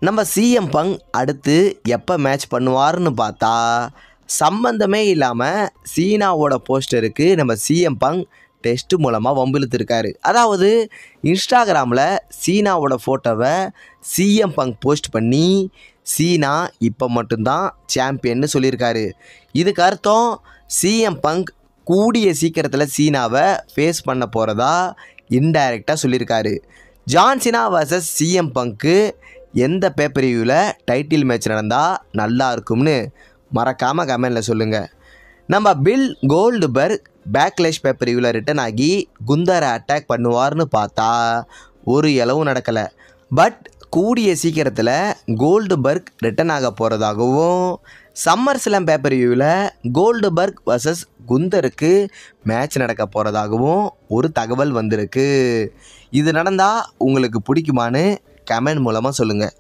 நம்ம CM bunk அடுத்து எப்போ மேட்ச் பண்ணுவார்னு பார்த்தா சம்பந்தமே இல்லாமல் சீனாவோட போஸ்டருக்கு நம்ம சிஎம் பங்க் டெஸ்ட்டு மூலமாக வம்பிழுத்துருக்காரு. அதாவது இன்ஸ்டாகிராமில் சீனாவோட ஃபோட்டோவை சிஎம் பங்க் போஸ்ட் பண்ணி சீனா இப்போ மட்டும்தான் சாம்பியன்னு சொல்லியிருக்காரு. இதுக்கு அர்த்தம் சிஎம் பங்க் கூடிய சீக்கிரத்தில் சீனாவை ஃபேஸ் பண்ண போகிறதா இன்டைரக்டாக சொல்லியிருக்காரு. John Cena versus CM bunk எந்த பேப்பர் ரிவ்யூவில் டைட்டில் மேட்ச் நடந்தால் நல்லா இருக்கும்னு மறக்காமல் கமெண்டில் சொல்லுங்கள். நம்ம பில் கோல்டுபர்க் பேக்லேஷ் பேப்பர் ரிவ்யூவில் ரிட்டன் ஆகி குந்தரை அட்டாக் பண்ணுவார்னு பார்த்தா ஒரு இளவும் நடக்கலை. பட் கூடிய சீக்கிரத்தில் கோல்டுபர்க் ரிட்டன் ஆக போகிறதாகவும் சம்மர் ஸ்லாம் பேப்பர் ரிவ்யூவில் கோல்டுபர்க் வர்சஸ் குந்தருக்கு மேட்ச் நடக்க போகிறதாகவும் ஒரு தகவல் வந்திருக்கு. இது நடந்தால் உங்களுக்கு பிடிக்குமான்னு கமெண்ட் மூலமாக சொல்லுங்கள்.